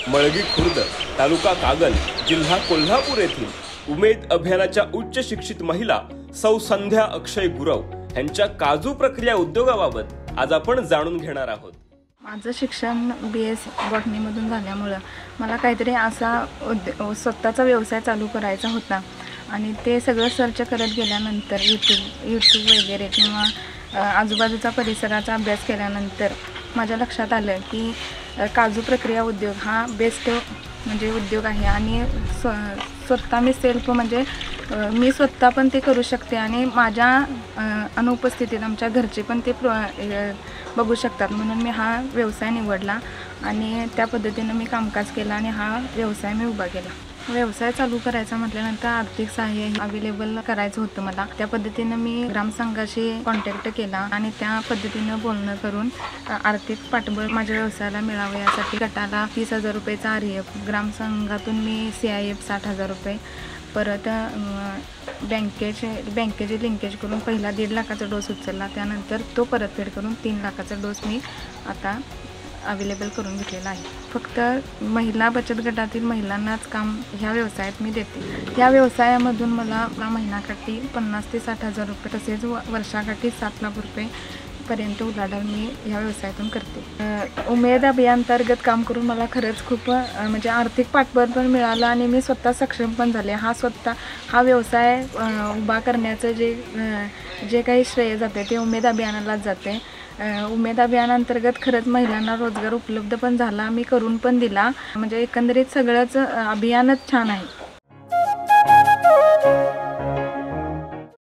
मळगी खुर्द, तालुका कागल, जिल्हा कोल्हापूर येथील उमेद अभियानाच्या उच्च शिक्षित महिला सौ संध्या अक्षय गुरव यांच्या काजू प्रक्रिया उद्योगाबाबत आज आपण जाणून घेणार आहोत। माझं शिक्षण BS बॉटनीमधून झाल्यामुळं मला काहीतरी असा स्वतःचा व्यवसाय चालू करायचा होता आणि ते सगळं सर्च करत गेल्यानंतर यूट्यूब वगैरे किंवा आजूबाजूचा परिसराचा अभ्यास केल्यानंतर माझ्या लक्षात आलं की काजू प्रक्रिया उद्योग हा बेस्ट म्हणजे उद्योग आहे आणि स्वतः मी सेल्फ म्हणजे मी स्वतः पण ते करू शकते आणि माझ्या अनुपस्थितीत आमच्या घरचे पण ते बघू शकतात, म्हणून मी हा व्यवसाय निवडला आणि त्या पद्धतीनं मी कामकाज केलं आणि हा व्यवसाय मी उभा केला। व्यवसाय चालू करायचा म्हटल्यानंतर आर्थिक सहाय्य अवेलेबल करायचं होतं मला। त्या पद्धतीनं मी ग्रामसंघाशी कॉन्टॅक्ट केला आणि त्या पद्धतीनं बोलणं करून आर्थिक पाठबळ माझ्या व्यवसायाला मिळावं यासाठी गटाला 30,000 रुपयेचा REF, ग्रामसंघातून मी CIF 60,000 रुपये, परत बँकेचे लिंकेज करून पहिला 1.5 लाखाचा डोस उचलला, त्यानंतर तो परतफेड करून 3 लाखाचा डोस मी आता अवेलेबल करून घेतलेला आहे। फक्त महिला बचत गटातील महिलांनाच काम ह्या व्यवसायात मी देते। ह्या व्यवसायामधून मला महिन्याकाठी 50,000 ते 60,000 रुपये तसेच वर्षाकाठी 7 लाख रुपये पर्यंत उलाढाल मी ह्या व्यवसायातून करते। उमेद अभियानांतर्गत काम करून मला खरंच खूप म्हणजे आर्थिक पाठबळ पण मिळालं आणि मी स्वतः सक्षम पण झाले। हा व्यवसाय उभा करण्याचं जे काही श्रेय जाते ते उमेद अभियानालाच जाते। उमेद अभियानांतर्गत खरंच महिलांना रोजगार उपलब्ध पण झाला, मी करून पण दिला, म्हणजे एकंदरीत सगळंच अभियानच छान आहे।